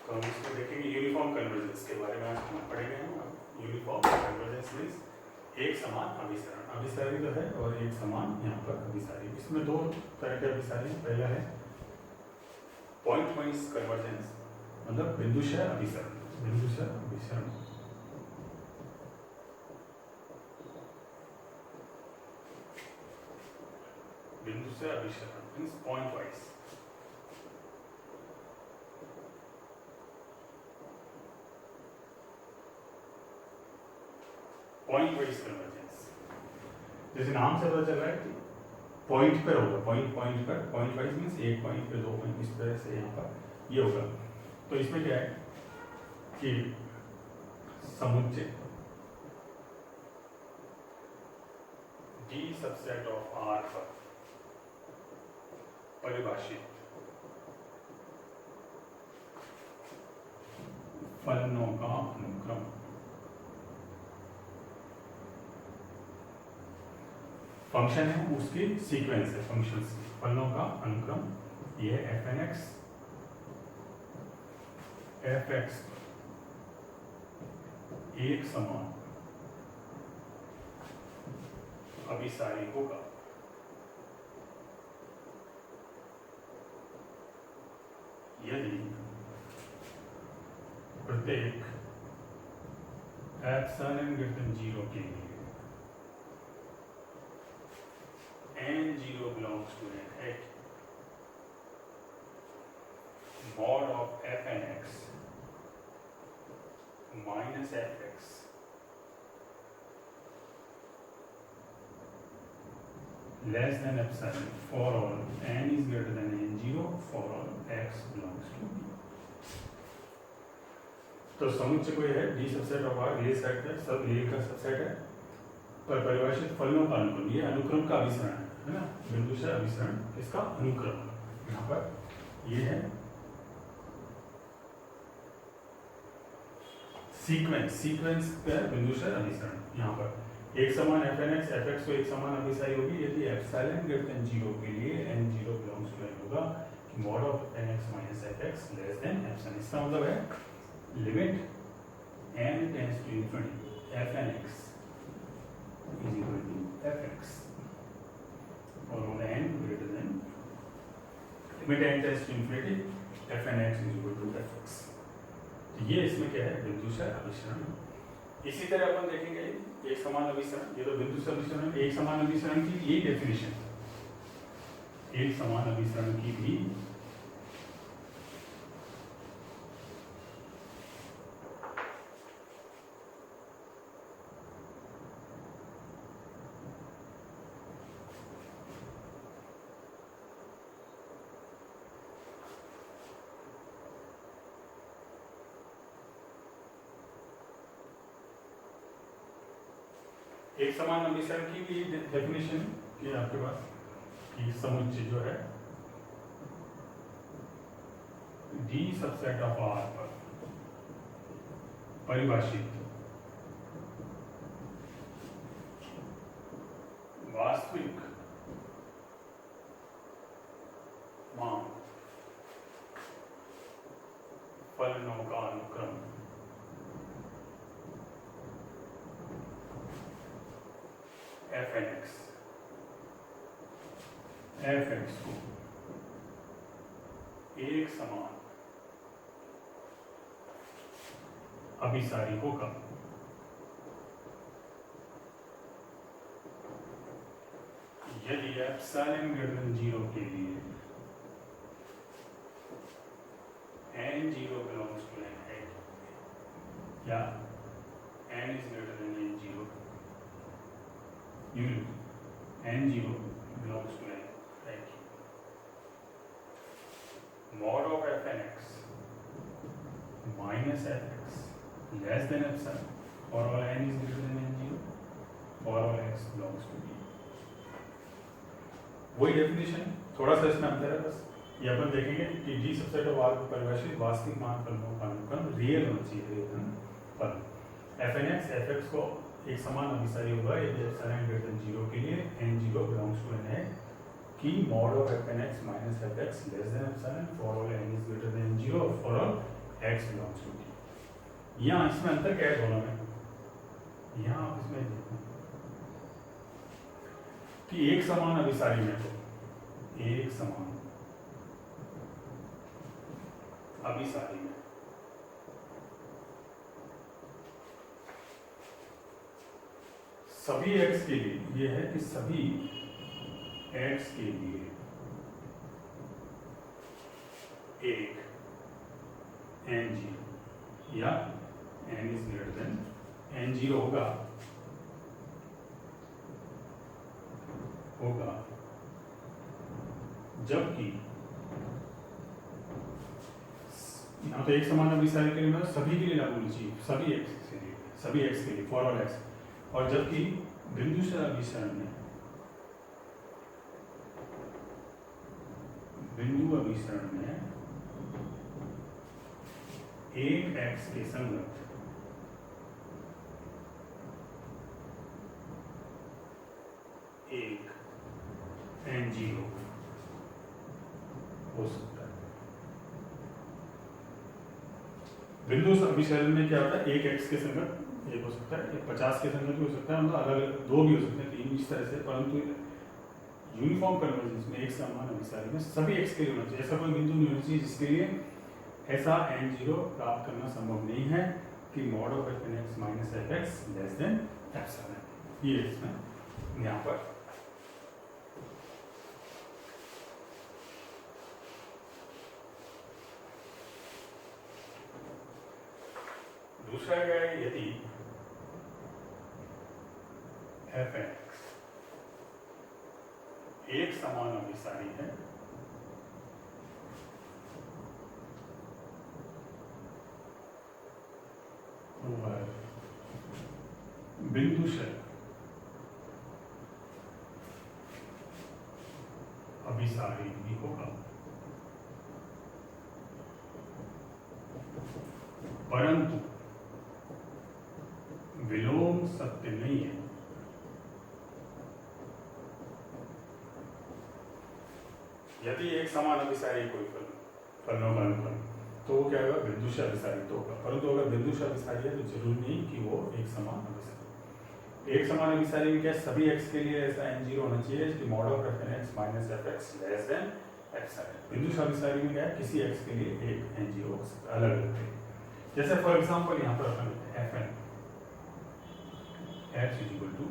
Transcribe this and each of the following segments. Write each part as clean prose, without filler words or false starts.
तो हम इसको देखेंगे यूनिफॉर्म कन्वर्जेंस के बारे में आज हम पढ़ेंगे। हम यूनिफॉर्म कन्वर्जेंस मीन्स एक समान अभिसरण, अभिसारी तो है और एक समान यहाँ पर अभिसारी। इसमें दो तरह के अभिसारी हैं। पहला है पॉइंट वाइज कन्वर्जेंस, मतलब बिंदुशः अभिसरण। बिंदुशः अभिसरण बिंदुशः अभिसरण means point wise. Point wise convergence, जैसे नाम से पता चल रहा है कि पॉइंट पर होगा, पॉइंट पर, पॉइंट वाइज मीन्स एक पॉइंट पे दो पॉइंट, इस तरह से यहाँ पर ये होगा। तो इसमें क्या है कि समुच्चय D सबसेट ऑफ R पर परिभाषित फलनों का अनुक्रम फंक्शन है, उसकी सीक्वेंस है, फंक्शंस फलनों का अनुक्रम। ये है fnx fx एक समान अभिसारी होगा यदि प्रत्येक एप्सिलॉन ग्रेटर 0 के लिए n0 belongs to an at mod of fnx minus fx less than epsilon for all n is greater than n0 for all x belongs to b। तो समुच्चय कोई है D सबसेट ऑफ R, ये set है, सब A का subset है, पर परिभाषित फलनों का अनुक्रम, ये अनुक्रम का अभिसरण है ना, बिंदुशः अभिसरण, इसका अनुक्रम यहाँ पर ये है सीक्वेंस, सीक्वेंस का बिंदुशः अभिसरण। यहाँ पर एक समान fnx fx को एक समान अभिसारी होगी यदि एप्सिलॉन ग्रेटर देन 0 के लिए n0 बिलोंग्स टू n होगा कि mod of nx minus fx less than epsilon. इसका मतलब है limit n tends to infinity fnx is equal to fx और n greater than limit n tends to infinity fnx is equal to fx। तो ये इसमें क्या है, बिंदुशः अभिसरण। इसी तरह अपन देखेंगे एक समान अभिसरण, ये तो बिंदुशः अभिसरण, एक समान अभिसरण की ये डेफिनेशन, एक समान अभिसरण की भी एक समान अभिसरण की भी डेफिनेशन कि आपके पास कि समुच्चय जो है D सबसेट ऑफ R पर परिभाषित वास्तविक मान फलनों का अनुक्रम fnx fx को एक समान अभिसारी होगा यदि एप्सिलॉन ग्रेटर देन 0 के लिए n0 belongs to n है या n is greater than n0 unit n0 belongs to n, right? Mod of fnx minus fx less than epsilon for all n is greater than n0 for all x belongs to b। वही definition, थोड़ा सा इसमें अंतर है बस। ये अपन देखेंगे कि D सबसेट ऑफ R को परिभाषित वास्तविक मान फलनों का अनुक्रम रियल होना चाहिए, रियल फलन fnx fx को एक समान अभिसारी होगा यदि एप्सिलॉन ग्रेटर देन 0 के लिए n0 बिलोंग्स टू n है कि mod of fnx minus fx less than epsilon for all n is greater than 0 for all x belongs to t. यहाँ इसमें अंतर क्या है दोनों में, यहाँ आप इसमें देखो कि एक समान अभिसारी में तो एक समान अभिसारी में सभी एक्स के लिए, ये है कि सभी एक्स के लिए एक एन जीरो या n is greater than n zero होगा जबकि यहाँ तो एक समान अभिसारी के लिए मतलब सभी के लिए लागू होनी चाहिए, सभी एक्स के लिए फॉर ऑल एक्स, और जबकि बिंदुशः अभिसरण में बिंदु अभिसरण में एक एक्स के संगत एक एन जीरो हो सकता है। बिंदु अभिसरण में क्या होता है, एक एक्स के संगत एक हो सकता है, 50 के संगत भी हो सकता है, मतलब अलग दो भी हो सकते हैं, तीन इस तरह से, परंतु यूनिफॉर्म कन्वर्जेंस में एक समान अभिसारी में सभी एक्स के लिए होना चाहिए। ऐसा कोई बिंदु नहीं होना चाहिए जिसके लिए ऐसा एन जीरो प्राप्त करना संभव नहीं है कि mod of F N x minus f x less than epsilon. ये इसमें यहाँ पर दूसरा क्या है, यदि एफ एक्स एक समान अभिसारी है और बिंदुशः अभिसारी भी होगा, परंतु विलोम सत्य नहीं है। यदि एक समान अभिसारी कोई फलनों का अनुक्रम तो वो क्या होगा, बिंदुशः अभिसारी तो होगा, परंतु अगर बिंदुशः अभिसारी है तो जरूरी नहीं कि वो एक समान अभिसारी। एक समान अभिसारी में क्या सभी एक्स के लिए ऐसा एन जीरो होना चाहिए कि mod of F N x minus f x less than epsilon. बिंदुशः अभिसारी में क्या है, किसी एक्स के लिए एक एन जीरो हो सकता है, अलग अलग। जैसे फॉर एग्जाम्पल यहाँ पर अपन f N x is equal to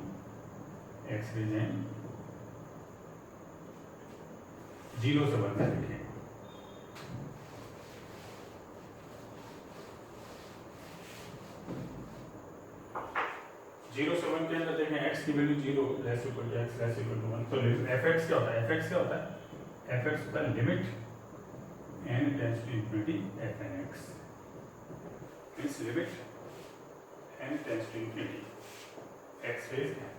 x raise n zero से बनकर लिखें। जीरो से वन के अंदर देखें एक्स की value zero less equal to x less equal to one, तो एफ एक्स क्या होता है, एफ एक्स क्या होता है, एफ एक्स होता है limit n tends to infinity f N x, means limit n tends to infinity x raise n.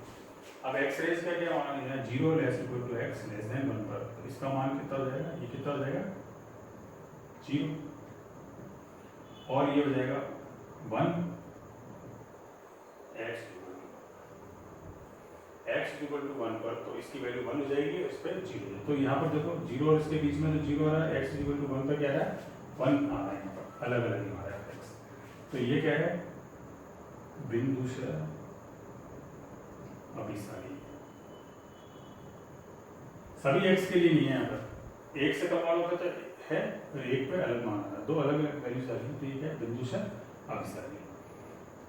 अब एक्स रेज का क्या मान है, zero less equal to x less than one पर, तो इसका मान कितना हो जाएगा, ये कितना हो जाएगा जीरो, और ये हो जाएगा one x equal to one पर, तो इसकी वैल्यू वन हो जाएगी और इस पर जीरो। तो यहाँ पर देखो जीरो और इसके बीच में तो जीरो आ रहा है, एक्स इक्वल टू वन पर क्या आ रहा है, वन आ रहा है, यहाँ पर अलग अलग आ रहा है एक्स। तो ये क्या है, बिंदुशः अभिसारी सभी एक्स के लिए नहीं है। यहाँ पर एक से कम मान होता तो है, तो एक पे अलग मान आता है, दो अलग अलग वैल्यूज आ रही है, तो ये क्या है, बिंदुशः अभिसारी।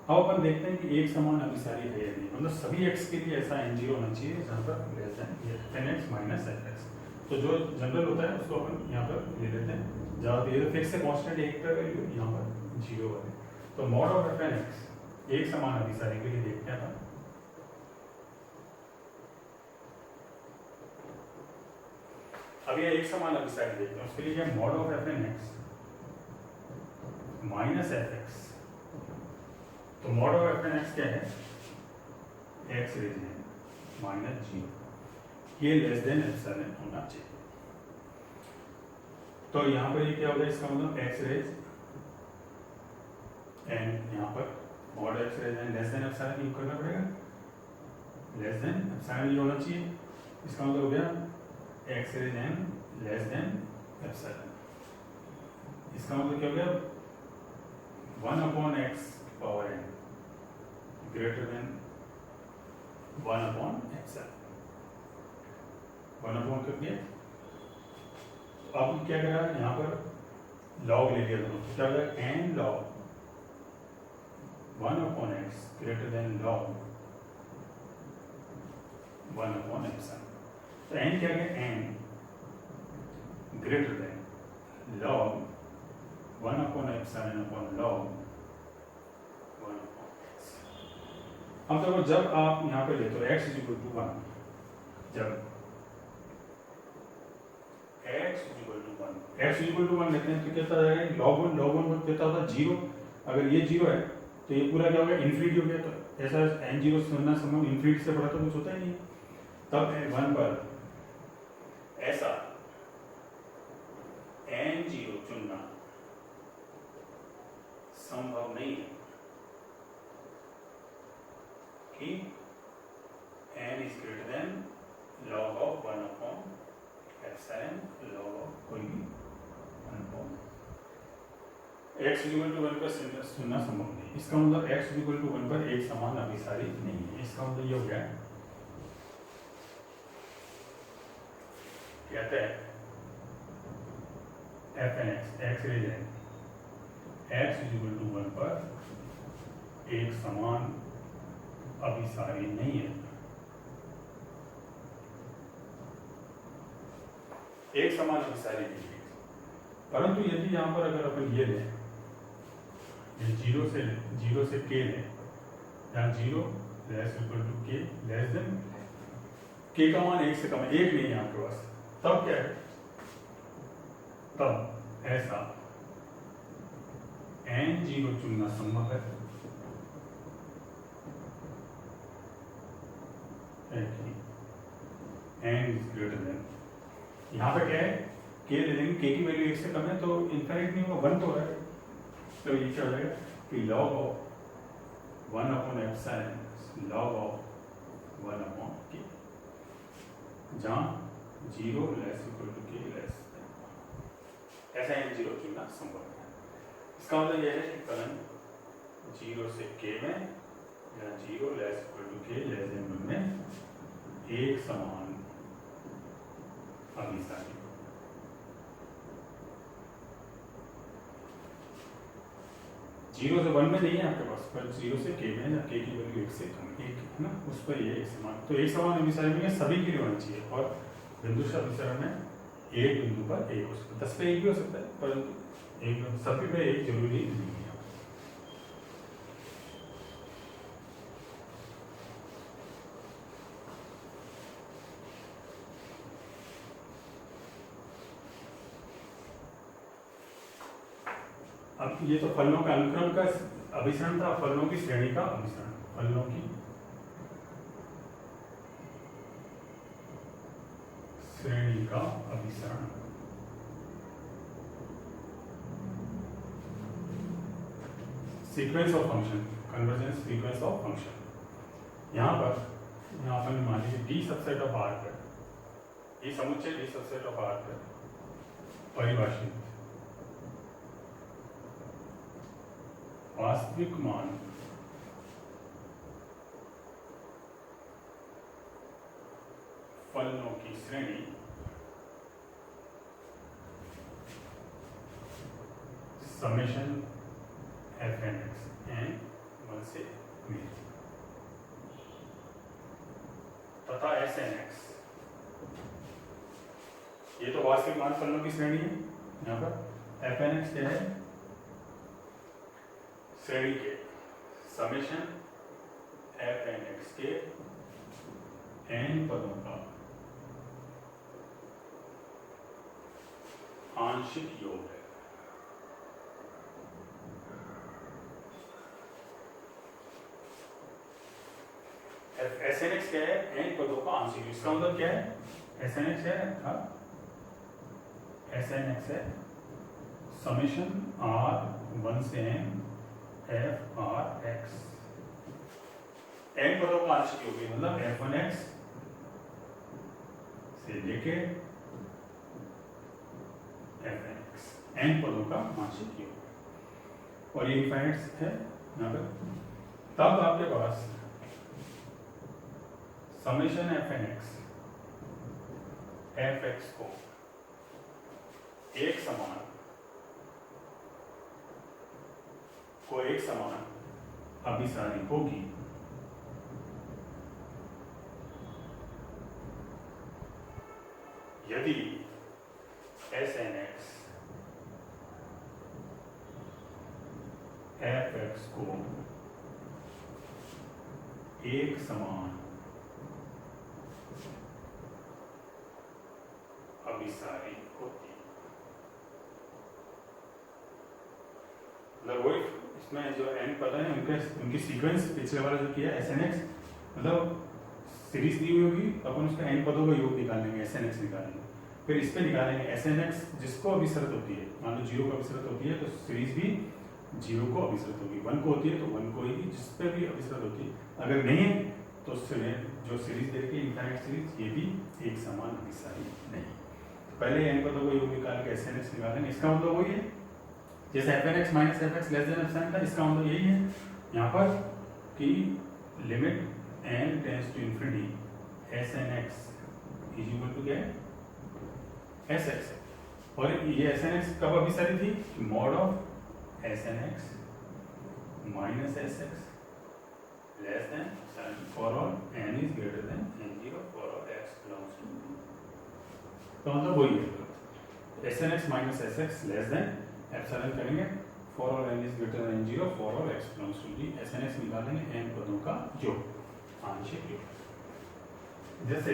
अब अपन देखते हैं कि एक समान अभिसारी है या नहीं, मतलब सभी एक्स के लिए ऐसा एन जीरो होना चाहिए जहाँ पर less than n x minus f x. तो जो जनरल होता है उसको अपन यहाँ पर ले लेते हैं, जहाँ ये फिक्स है कांस्टेंट एक पर वैल्यू, यहाँ पर जीरो है। तो mod of F N x एक समान अभिसारी के लिए देखते हैं अपन। अब ये एक समान अभिसारी देखते हैं, उसके लिए क्या, mod of F N x minus f x. तो mod of F N x क्या है, x raise n minus zero, ये लेस देन एप्सिलॉन होना चाहिए। तो यहाँ पर ये क्या होगा, इसका मतलब एक्स रेज एन, यहाँ पर mod x raise n less than epsilon use करना पड़ेगा, लेस देन एप्सिलॉन ये होना चाहिए। इसका मतलब हो गया x raise n less than epsilon. इसका मतलब क्या हो गया, 1/x power n greater then 1/epsilon 1 कर दिया। अब क्या करा यहाँ पर लॉग ले लिया दोनों, क्या हो जाएगा n log 1/x greater than log 1/epsilon। तो n क्या है, n greater then log 1/epsilon upon log 1/x। अब देखो जब आप यहाँ पे लेते हो x इज इक्वल टू 1, जब x इज इक्वल टू 1 लेते हैं तो क्या जाएगा log 1 देता होता 0। अगर ये 0 है तो ये पूरा क्या हो गया, इन्फिनिटी हो गया। तो ऐसा n0 सुनना संभव, इन्फिनिटी से बड़ा तो कुछ होता ही नहीं है। तब 1 पर ऐसा n0 चुनना संभव नहीं है कि n is greater then log of 1/epsilon log of कोई भी 1/. x इक्वल टू 1 पर सुनना संभव नहीं। इसका मतलब x इक्वल टू 1 पर एक समान अभिसारी नहीं है। इसका मतलब ये हो गया, कहते हैं fnx x रेजेंट x इज इक्वल टू 1 पर एक समान अभिसारी नहीं है। एक समान अभिसारी नहीं है, परंतु यदि यहाँ पर अगर अपन ये लें, ये 0 से k लें, जहाँ 0 less equal to k less than k का मान 1 से कम है, 1 नहीं है आपके पास, तब क्या है, तब ऐसा n0 चुनना संभव है कि n इज ग्रेटर देन, यहाँ पे क्या है k ले लेंगे, k की वैल्यू 1 से कम है तो इनफाइनाइट नहीं होगा, 1 तो हो रहा है। तो ये क्या हो जाएगा कि log of 1/epsilon log of 1/k, जहाँ 0 less equal to k less, ऐसा n0 चुनना संभव है। इसका मतलब यह है कि फलन 0 से k में या 0 less equal to k less than 1 में एक समान अभिसारी। जीरो से 1 में नहीं है आपके पास, पर 0 से k में, या k की वैल्यू 1 से कम, 1 है ना, उस पर ये एक समान, तो एक समान अभिसारी में सभी के लिए होना चाहिए। और बिंदु से अभिसरण में एक बिंदु पर एक हो सकता है, 10 पे एक भी हो सकता है, परंतु एक सभी पे एक जरूरी नहीं है। अब ये तो फलनों का अनुक्रम का अभिसरण था, फलनों की श्रेणी का अभिसरण, फलनों की श्रेणी का अभिसरण। Sequence of function, convergence sequence of function. यहाँ अपन मान लीजिए डी सबसेट ऑफ आर पर, ये समुच्चय डी सबसेट ऑफ आर पर परिभाषित वास्तविक मान फलनों की श्रेणी समेशन fnx n 1 से v तथा snx, ये तो वास्तविक मान फलनों की श्रेणी है। यहाँ पर fnx क्या है, श्रेणी के समेशन fnx के n पदों का आंशिक योग है। SNX क्या है, n पदों का आंशिक योग। इसका मतलब क्या है, SNX है SNX है समेशन r 1 से n f r x, n पदों का आंशिक योग, मतलब f1x से लेके fnx, n पदों का आंशिक योग। और ये इनफाइनाइट है यहाँ पर, तब आपके पास summation f N x F x को एक समान अभिसारी होगी यदि s N x F x को एक समान अभिसारी होती। मतलब वही इसमें जो एन पता है उनकी सीक्वेंस पिछले वाला जो किया एस एन एक्स, मतलब सीरीज दी हुई होगी, अपन उसका एन पदों का योग निकालेंगे, एस एन एक्स निकालेंगे, फिर इस पे निकालेंगे एस एन एक्स जिसको अभिसरित होती है, मान लो 0 को अभिसरित होती है तो सीरीज भी 0 को अभिसरित होगी, 1 को होती है तो 1 को ही, जिस पे भी अभिसरित होती है। अगर नहीं है तो जो सीरीज देखिए इनफाइनाइट सीरीज, ये भी एक समान अभिसारी नहीं। पहले एन पदों को योग निकाल के एस एन एक्स निकालेंगे, इसका मतलब वही है जैसे f N x minus f x less than epsilon था, इसका मतलब यही है यहाँ पर कि limit n tends to infinity s N x is equal to क्या है एस एक्स, और ये एस एन एक्स कब अभिसारी थी, mod of S N x minus s x less than for all n is greater than n0 for all x belongs to, तो मतलब वही है S N x minus s x less than epsilon करेंगे for all n is greater than n0 for all x belongs to G, s N x निकालेंगे n पदों का योग, आंशिक योग। जैसे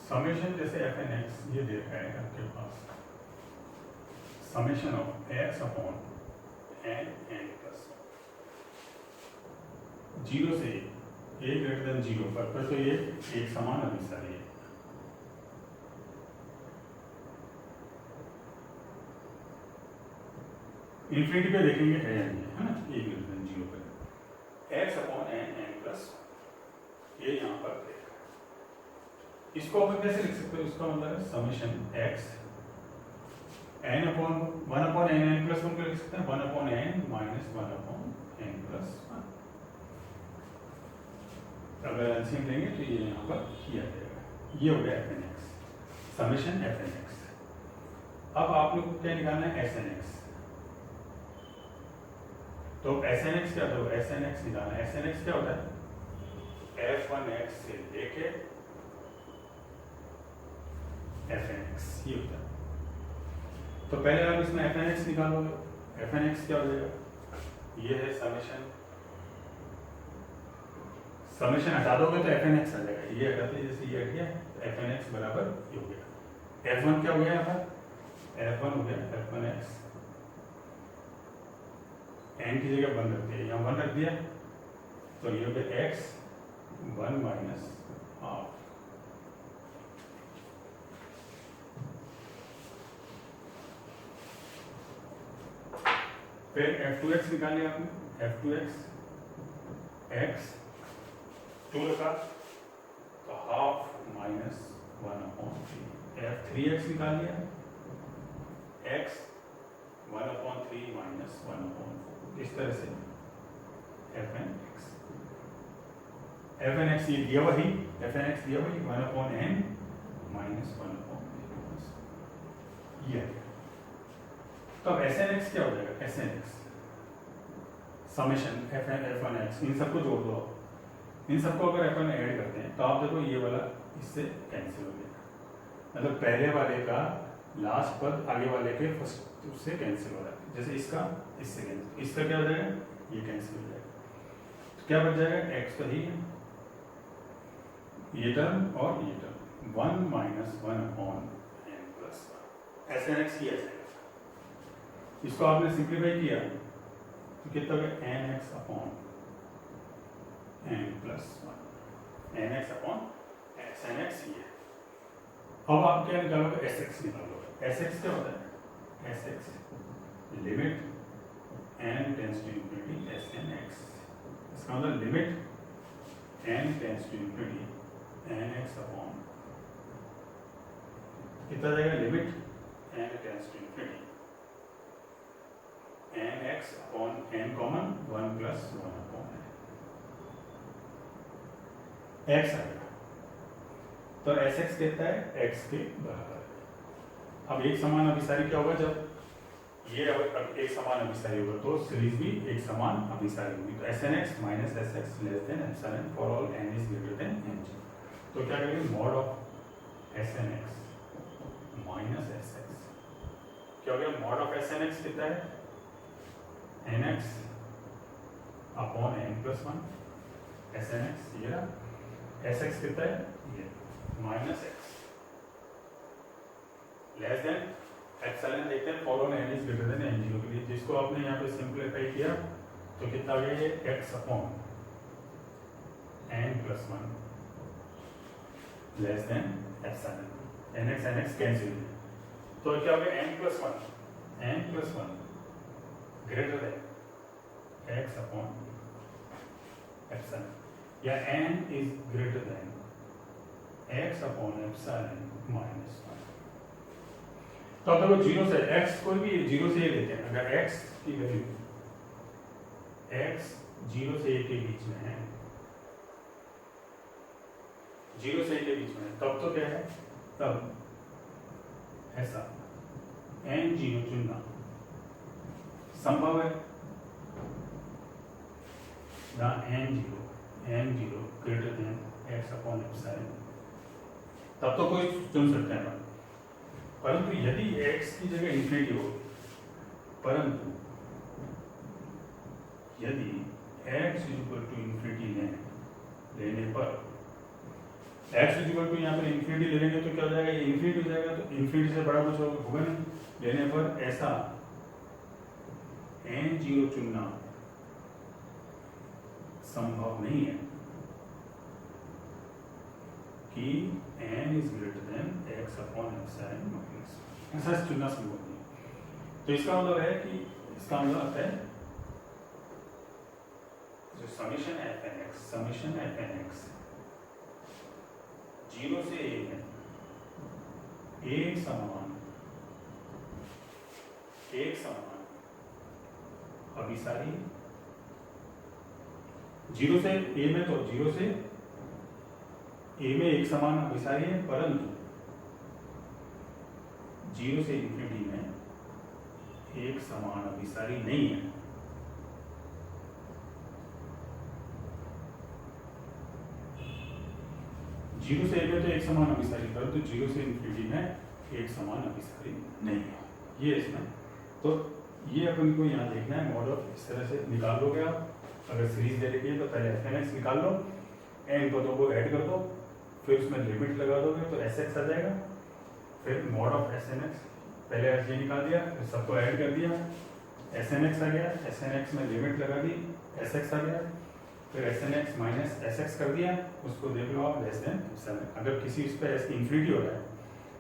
समेशन, जैसे एफ एन एक्स ये दे रखा है आपके पास, summation of x upon n n plus 0 से a ग्रेटर देन 0 पर तो ये एक समान अभिसारी है। इन्फिनिटी पे देखेंगे है या नहीं है ना, a ग्रेटर देन 0 पर x upon n n plus, ये यहाँ पर देगा। इसको अपन कैसे लिख सकते हो, इसका मतलब है summation x n upon 1 upon n n plus 1 को लिख सकते हैं 1 upon n minus 1 upon n plus 1। अगर एलसीएम लेंगे तो ये यहाँ पर किया जाएगा, ये हो गया f N x, summation f N x. अब आप लोग को क्या निकालना है एस एन एक्स, तो एस एन एक्स क्या, तो एस एन एक्स निकालना है, एस एन एक्स क्या होता है एफ वन एक्स से लेके एफ एन एक्स, ये होता है। तो पहले आप इसमें एफ एन एक्स निकालोगे, एफ एन एक्स क्या हो जाएगा, ये है समेशन, समेशन हटा दोगे तो एफ एन एक्स आ जाएगा, ये हटाते जैसे ये हट गया तो एफ एन एक्स बराबर ये हो गया, एफ वन क्या हो गया यहाँ पर, एफ वन हो गया एफ वन एक्स, एन की जगह 1 रख दिया, यहाँ 1 रख दिया तो ये हो गया एक्स 1 माइनस हाफ, फिर f2x निकाल लिया आपने, f2x x 2 रखा तो हाफ माइनस 1 अपॉन 3, f3x निकाल लिया x 1 अपॉन 3 माइनस 1 अपॉन 4, इस तरह से एफ एन एक्स ये दिया वही, एफ एन एक्स दिया वही 1 अपॉन एन माइनस 1 अपॉन ये। तो अब एस एन एक्स क्या हो जाएगा, s N x summation f n f one x, इन सबको जोड़ दो, इन सबको अगर अपन ऐड करते हैं तो आप देखो ये वाला इससे कैंसिल हो गया, मतलब पहले वाले का लास्ट पद आगे वाले के फर्स्ट उससे कैंसिल हो रहा है, जैसे इसका इससे कैंसिल, इसका क्या हो जाएगा, ये कैंसिल हो जाएगा, तो क्या बच जाएगा, एक्स तो ही है ये टर्म और ये term 1 minus 1 upon n plus 1, s N x ही ऐसा है। इसको आपने सिंप्लीफाई किया तो कितना हो गया n x upon n plus 1, n x upon s N x ही है। अब आप क्या निकालोगे, एस एक्स निकालोगे, एस एक्स क्या होता है, s x limit n tends to infinity s N x, इसका मतलब limit n tends to infinity n x upon कितना जाएगा limit n tends to infinity n x upon n common 1 plus 1 upon x आएगा। तो S x कहता है x के बराबर। अब एक समान अभिसारी क्या होगा, जब ये अब एक समान अभिसारी होगा तो सीरीज भी एक समान अभिसारी होगी। तो s N x minus s x less than epsilon for all n is greater than n g. तो क्या करेंगे, mod of S N x minus s x क्या हो गया, mod of S N x कितना है, n x upon n plus 1 s N x, ये ना एस एक्स कितना है, ये minus x less than epsilon देखते हैं for all n is greater than n zero के लिए, जिसको आपने यहाँ पे सिंप्लीफाई किया तो कितना आ गया, ये x upon n plus 1 less than epsilon n x cancel. तो क्या हो गया, n plus 1 greater than x upon epsilon, या n is greater than x upon epsilon minus 1। तो अब देखो जीरो से x कोई भी जीरो से ये लेते हैं, अगर x की वैल्यू x 0 से 1 के बीच में है, 0 से 1 के बीच में, तब तो क्या है, तब ऐसा n0 चुनना संभव है, n0 greater than x upon epsilon, तब तो कोई चुन सकते हैं। परंतु यदि x की जगह इंफिनिटी हो, परंतु यदि x इक्वल टू इंफिनिटी लेने पर x इक्वल टू यहाँ पर इंफिनिटी ले लेंगे तो क्या हो जाएगा, ये इंफिनिटी हो जाएगा, तो इंफिनिटी से बड़ा कुछ होगा नहीं, लेने पर ऐसा n0 चुनना संभव नहीं है कि n is greater then x upon epsilon minus, ऐसा चुनना संभव नहीं। तो इसका मतलब है कि इसका मतलब आता है जो समीशन एफ एन एक्स 0 से a है, एक समान अभिसारी 0 से a में, तो 0 से a में एक समान अभिसारी है, परंतु 0 से इंफिनिटी में एक समान अभिसारी नहीं है। जीरो से a में तो एक समान अभिसारी, परंतु 0 से इंफिनिटी में एक समान अभिसारी नहीं है, ये इसमें। तो ये अपन को यहाँ देखना है, मॉड ऑफ इस तरह से निकाल लोगे आप। अगर सीरीज दे रखी है तो पहले एफ एन एक्स निकाल लो, एन पदों को ऐड कर दो, फिर उसमें लिमिट लगा दोगे तो एस एक्स आ जाएगा, फिर mod of S N x, पहले एस जी निकाल दिया, फिर सबको ऐड कर दिया, एस एन एक्स आ गया, एस एन एक्स में लिमिट लगा दी, एस एक्स आ गया, फिर s N x minus s x कर दिया, उसको देख लो आप लेस देन एप्सिलॉन। अगर किसी उस पर एस की इंफिनिटी हो रहा है,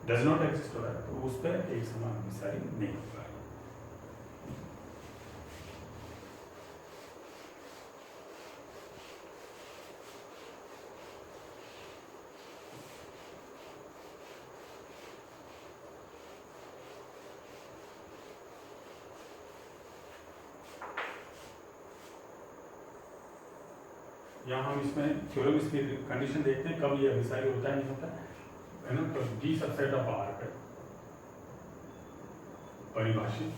डज नॉट एग्जिस्ट हो रहा है, तो उस पर एक समान अभिसारी नहीं होगा। यहाँ हम इसमें थ्योरम इसकी कंडीशन देखते हैं, कब ये अभिसारी होता है नहीं होता है ना। तो डी सबसेट ऑफ आर पे परिभाषित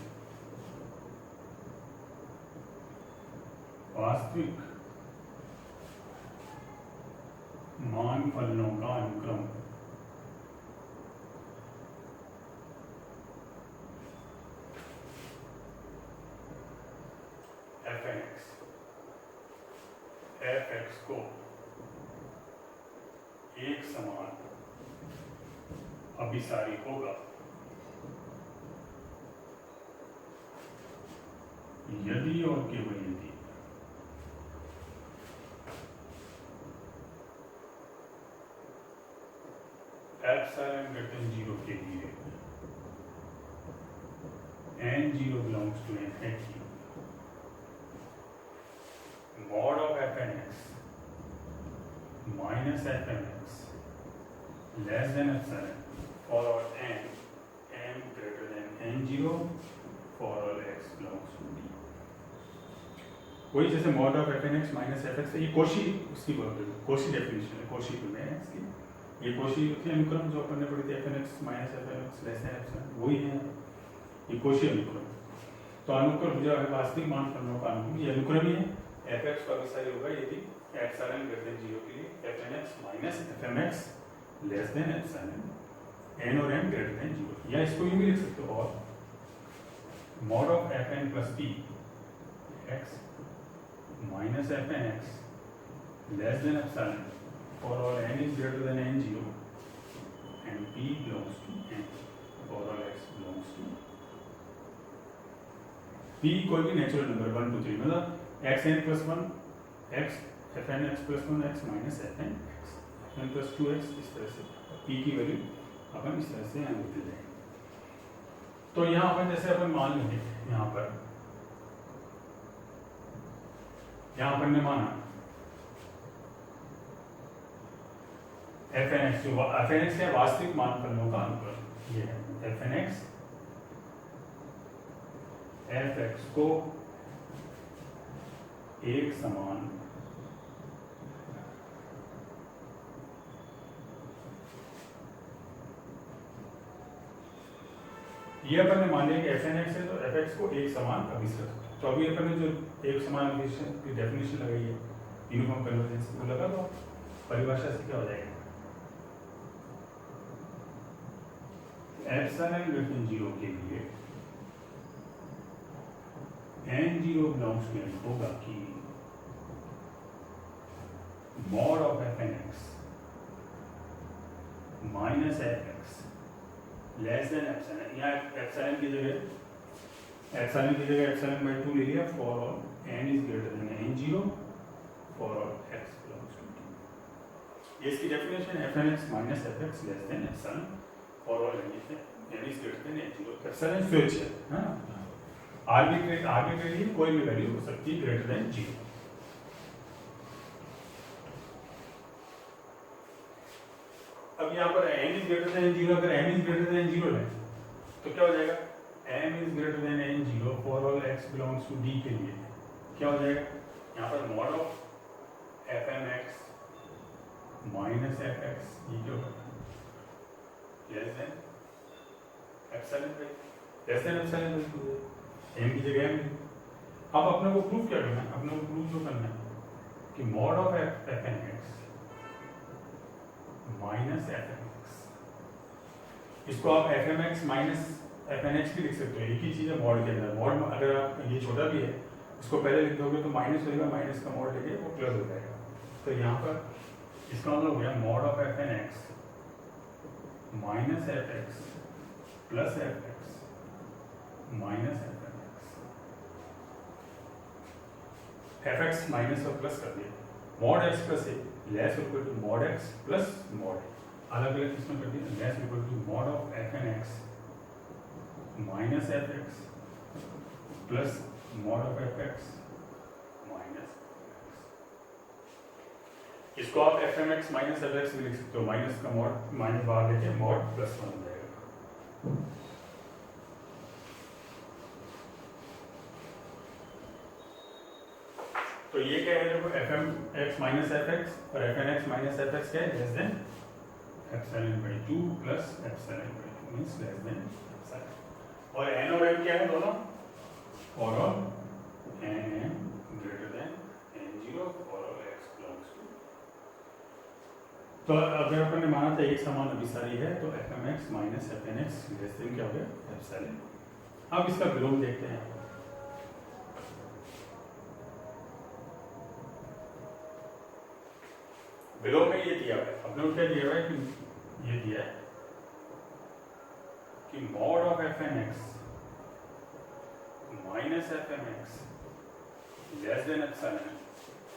वास्तविक मान फलनों का अनुक्रम एफ एक्स को एक समान अभिसारी होगा यदि और केवल यदि एप्सिलॉन ग्रेटर देन 0 के लिए n0 belongs to n x, mod of f n x minus f n x less than epsilon for all n greater than n0 for all x belongs to D। वही जैसे mod of F N x minus f x, ये Cauchy उसकी Koshi definition है, कोशी में है इसकी, ये कोशी थी अनुक्रम जो अपन ने पढ़ी थी, f N x minus F N x less than epsilon, वही है ये कोशी अनुक्रम। तो अनुक्रम जो है वास्तविक मान फलनों का अनुक्रम, ये अनुक्रम ही है। एफ एक्स का विस्तार होगा यदि एप्सिलॉन ग्रेटर देन 0 के लिए f N x minus f m x less than epsilon n और एम ग्रेटर देन 0, या इसको यूं भी लिख सकते हो, और mod of F N plus P x minus fn x less than epsilon for all n is greater than n0 and p belongs to n for all x belongs to p कोई भी natural number 1 2 3, मतलब xn plus 1 x fn x plus 1 x minus fn x fn plus 2x, इस तरह से p की value अपन इस तरह से यहाँ लिख देंगे। तो यहाँ अपन जैसे अपन मान लेंगे यहाँ पर ने माना एफ एन एक्स, जो एफ एन एक्स है वास्तविक मान फलनों का अनुक्रम, ये है f N x F x को एक समान ये अपन ने मान लिया कि एफ एन एक्स है तो एफ एक्स को एक समान अभिसरण। तो अभी अपन ने जो एक समान अभिसरण की डेफिनेशन लगाई है यूनिफॉर्म कन्वर्जेंस, वो लगा दो, परिभाषा से क्या हो जाएगा, एप्सिलॉन ग्रेटर देन 0 के लिए n0 बिलोंग्स टू n होगा कि mod of F N x minus f x less than epsilon, यहाँ एप्सिलॉन की जगह एप्सिलॉन बाय 2 ले लिया, for all n is greater than n0 for all x belongs to D। ये इसकी definition है, fn x minus fx less than epsilon for all n is greater than n0। Epsilon switch है, हाँ, arbitrary कोई भी value हो सकती है ग्रेटर देन 0। अब यहाँ पर n इज ग्रेटर देन 0, अगर m इज ग्रेटर देन 0 है तो क्या हो जाएगा, m is greater than n0 for all x belongs to D के लिए क्या हो जाएगा, यहाँ पर mod of f m x minus f x, ये क्या होगा, less than epsilon by, less than epsilon by 2, m की जगह m। अब अपने को प्रूफ क्या करना है, अपने को प्रूफ जो करना है कि mod of F N x minus f m x, इसको आप f m x minus F N x भी लिख सकते हो, एक ही चीज़ है मॉड के अंदर। मॉड अगर आप ये छोटा भी है इसको पहले लिख दोगे तो माइनस होगा, माइनस का मॉड लेके वो प्लस हो जाएगा। तो यहाँ पर इसका मतलब हो गया mod of F N x minus f x plus f x minus F N x minus और प्लस कर दिया, mod x plus a less equal to mod x plus mod, अलग अलग किस्म कर दिया, less equal to mod of F N x minus f x plus mod of f x minus, इसको आप f m x minus f x भी लिख सकते हो, माइनस का मॉड माइनस बाहर लेके मॉड प्लस 1 हो जाएगा। तो ये क्या है, देखो f m x minus f x और f N x minus f x क्या है, less than epsilon by 2 plus epsilon by 2 means less than epsilon. और n और m क्या है दोनों, for all n greater than n0 for all x belongs to. तो अगर अपन ने माना था एक समान अभिसारी है तो f m x minus F N x less than क्या हो गया, एप्सिलॉन। अब इसका विलोम देखते हैं, विलोम में ये दिया है, अपने को क्या दिया हुआ है कि ये दिया है कि mod of F N x minus f m x less than epsilon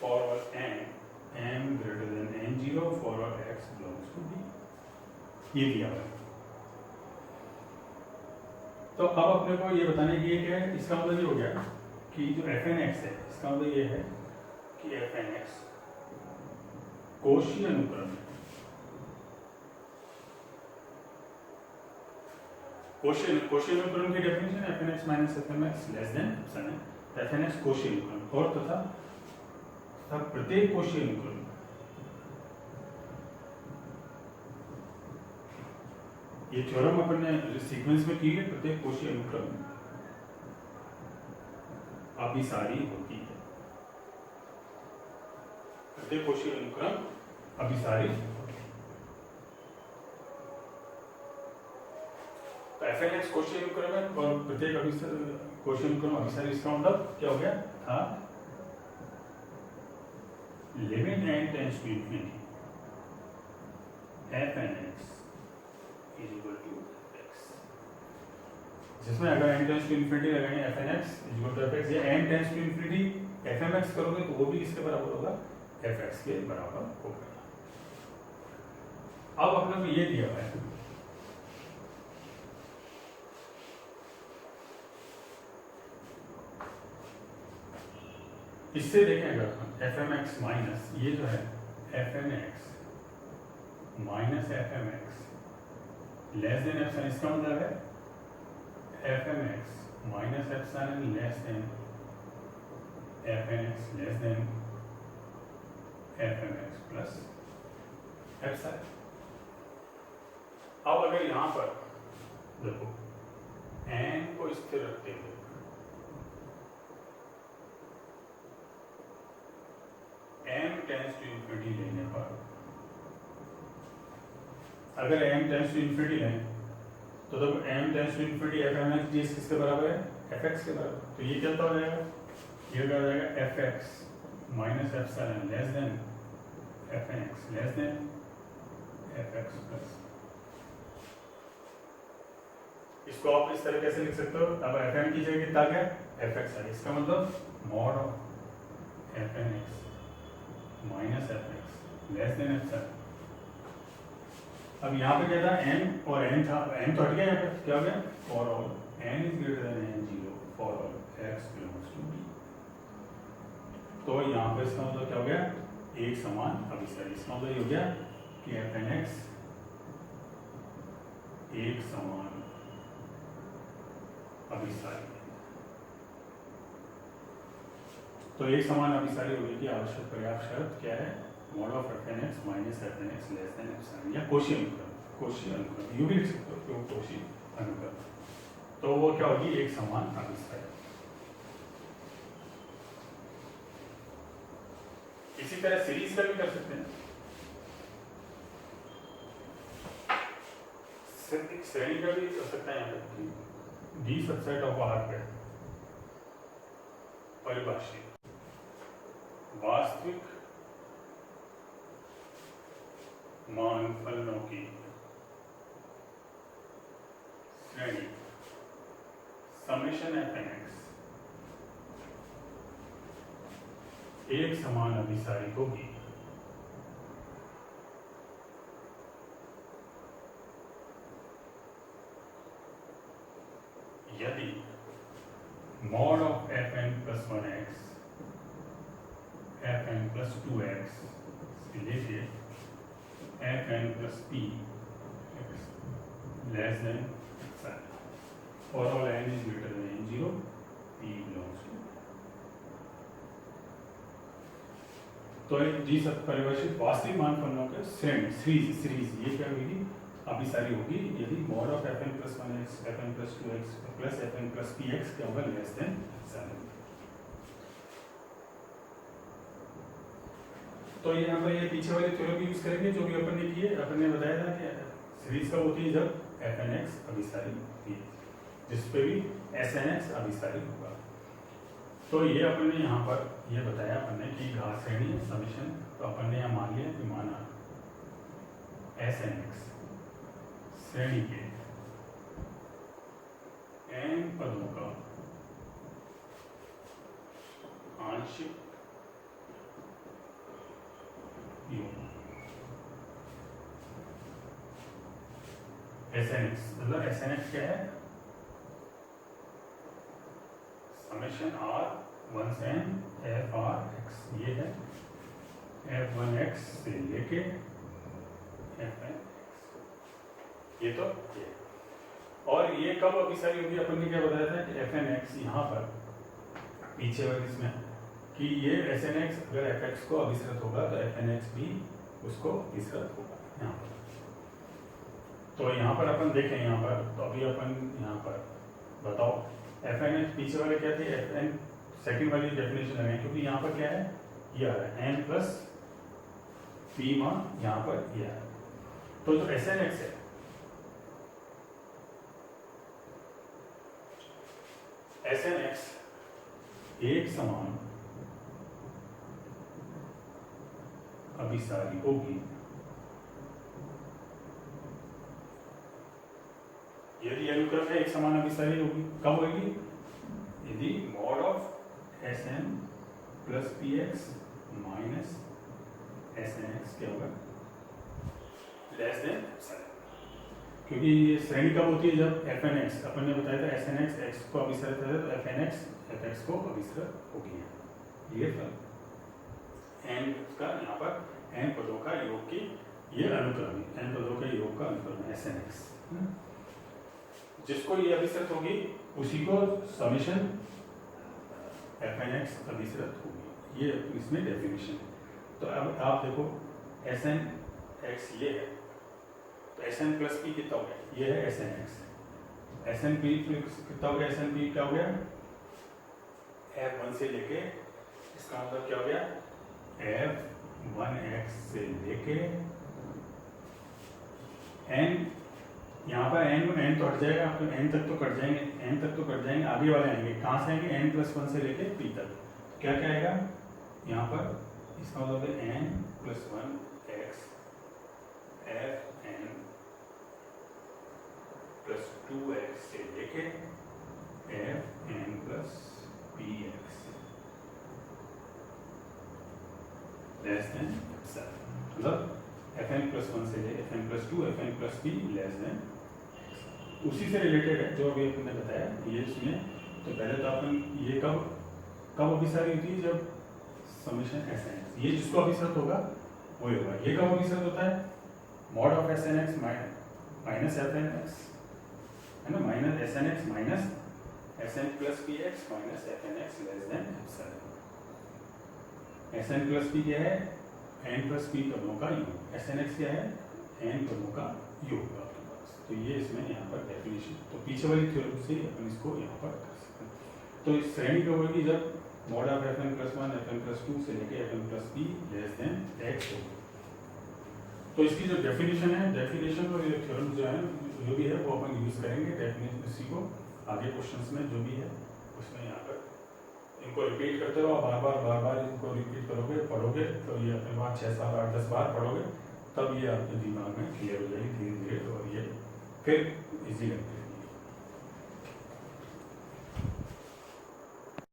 for all n greater than n0 for all x belongs to D, ये दिया हुआ है। तो अब अपने को ये बताने की क्या है, इसका मतलब ये हो गया कि जो एफ एन एक्स है इसका मतलब ये है कि एफ एन एक्स कोशी अनुक्रम कोशी अनुक्रम की definition fnx minus fmx less than epsilon fnx Cauchy अनुक्रम और तथा प्रत्येक कोशी अनुक्रम ये थ्योरम अपन ने सीक्वेंस में की है। प्रत्येक कोशी अनुक्रम अभिसारी होती है। प्रत्येक कोशी अनुक्रम अभिसारी होती है। तो fnx कोशी अनुक्रम है और प्रत्येक कोशी अनुक्रम अभिसारी। इसका मतलब क्या हो गया था limit n tends to infinity fnx is equal to x, जिसमें अगर n टेंड्स टू इंफिनिटी लगाएंगे fnx is equal to fx, या n tends to infinity fmx करोगे तो वो भी किसके बराबर होगा, fx के बराबर होगा। अब अपने को ये दिया हुआ है इससे देखें अगर fmx माइनस ये जो है fmx minus fmx less than epsilon, इसका मतलब है fmx minus epsilon less than fnx less than fmx plus epsilon. अब अगर यहां पर देखो n को स्थिर रखते हुए m टेंड्स टू इंफिनिटी लेने पर, अगर m टेंड्स टू इंफिनिटी लें तो तब m tends to infinity fmx ds किसके बराबर है, fx के बराबर। तो ये क्या हो जाएगा, ये क्या हो जाएगा fx minus epsilon less than fnx less than fx plus. इसको आप इस तरीके से लिख सकते हो। अब fm की जगह कितना है, fx है। इसका मतलब mod of fnx minus fx less than epsilon. अब यहाँ पे क्या था n और n था, n तो हट गया, यहाँ पे क्या हो गया for all n is greater than n0 for all x belongs to b। तो यहाँ पे इसका मतलब क्या हो गया, एक समान अभिसारी। इसका मतलब ये हो गया कि fnx एक समान अभिसारी। तो एक समान अभिसारी होने की आवश्यक पर्याप्त शर्त क्या है, mod of fnx minus fnx less than epsilon, या कोशी अनुक्रम। कोशी अनुक्रम यूं भी लिख सकते हो क्यों, कोशी अनुक्रम। तो वो क्या होगी, एक समान अभिसारी। इसी तरह सीरीज का भी कर सकते हैं। श्रेणी का भी कर सकता है। यहाँ पे डी सबसेट ऑफ आर पे परिभाषित वास्तविक मान फलनों की श्रेणी समेशन fnx एक समान अभिसारी होगी यदि mod of fn plus 1x fn plus 2x लेके fn plus p less than for all n is greater than n0 p belongs to. तो जी सब परिभाषित वास्तविक मान फलनों के श्रेणी सीरीज ये क्या होगी, अभिसारी होगी यदि mod of fn plus 1x fn plus 2x plus fn plus px क्या होगा, लेस देन 7। तो यहाँ पर ये पीछे वाले थ्योरम यूज करेंगे जो भी अपन ने किए। अपन ने बताया था कि सीरीज कब होती है, जब fnx अभिसारी होती है, जिस पे भी snx अभिसारी होगा। तो ये अपन ने यहाँ पर ये बताया अपन ने कि घात श्रेणी समेशन। तो अपन ने यहाँ मान लिया कि माना snx श्रेणी के n पदों का आंशिक योग snx, मतलब snx क्या है, समेशन r 1 से n f r x, ये है f1x से लेके fn, ये तो ये। और ये कब अभिसारी होगी, अपन ने क्या बताया था कि एफ एन एक्स यहाँ पर पीछे वाले इसमें कि ये एस एन एक्स अगर एफ एक्स को अभिसरित होगा तो एफ एन एक्स भी उसको अभिसरित होगा यहाँ पर। तो यहाँ पर अपन देखें, यहाँ पर तो अभी अपन यहाँ पर बताओ एफ एन एक्स पीछे वाले क्या थे, एफ एन सेकेंड वाली डेफिनेशन लगाएं, क्योंकि यहाँ पर क्या है, ये आ रहा है एन प्लस पी मा, यहाँ पर ये आ रहा है। तो जो एस एन एक्स है, एस एन एक्स एक समान अभिसारी होगी यदि अनुक्रम है एक समान अभिसारी होगी। कब होगी, यदि mod of S N plus P X minus S N x क्या होगा, लेस देन एप्सिलॉन। क्योंकि ये श्रेणी कब होती है, जब एफ एन एक्स, अपन ने बताया था एस एन एक्स एक्स को अभिसरित है तो F N x F x को अभिसरित होगी। ये एन का यहाँ पर एन पदों का योग की ये अनुक्रम है, एन पदों के योग का अनुक्रम है एस एन एक्स। जिसको ये अभिसरित होगी उसी को समेशन एफ एन एक्स अभिसरित होगी, ये इसमें डेफिनेशन है। तो अब आप देखो एस एन एक्स ये है, तो एस एन प्लस पी कितना हो गया, ये है S N X, S N P कितना हो गया, एस एन पी क्या हो गया, एफ वन से लेके, इसका मतलब क्या हो गया, एफ वन एक्स से लेके एन, यहाँ पर एन तो हट जाएगा, तो एन तक तो कट जाएंगे, एन तक तो कट जाएंगे, आगे वाले आएंगे, कहाँ से आएंगे, एन प्लस वन से लेके पी तक। क्या क्या आएगा यहाँ पर, इसका मतलब है N plus one X F N plus two X से लेके F N plus P X less than epsilon. मतलब एफ एन प्लस वन से ले F N plus two F N plus P less than, उसी से related है जो अभी अपन ने बताया ये इसमें। तो पहले तो अपन ये कब अभिसारी होती है, जब समेशन एस एन एक्स, ये जिसको अभिसरित होगा वही होगा। ये कब अभिसरित होता है, mod of S N x minus F N x है ना, minus S N x minus S N plus P X minus F N x less than epsilon. S N plus P क्या है, एन प्लस पी पदों का योग, S N x क्या है, N पदों का योग आपके पास। तो ये इसमें यहाँ पर डेफिनेशन, तो पीछे वाली थ्योरम से अपन इसको यहाँ पर कर सकते हैं। तो इस श्रेणी कब होगी, जब mod of F N plus one F N plus two से लेके F N plus P less than X होगी। तो इसकी जो डेफिनेशन है, डेफिनेशन और ये थ्योरम जो है जो भी है वो अपन यूज करेंगे डेफिनेशन, इसी को आगे क्वेश्चंस में जो भी है उसमें यहाँ पर इनको रिपीट करते रहो, बार बार इनको रिपीट करोगे, पढ़ोगे, तो ये अपने वहाँ 6 7 8 10 बार पढ़ोगे, तब ये आपके दिमाग में क्लियर हो जाएगी धीरे धीरे, और ये फिर इजी लगता है।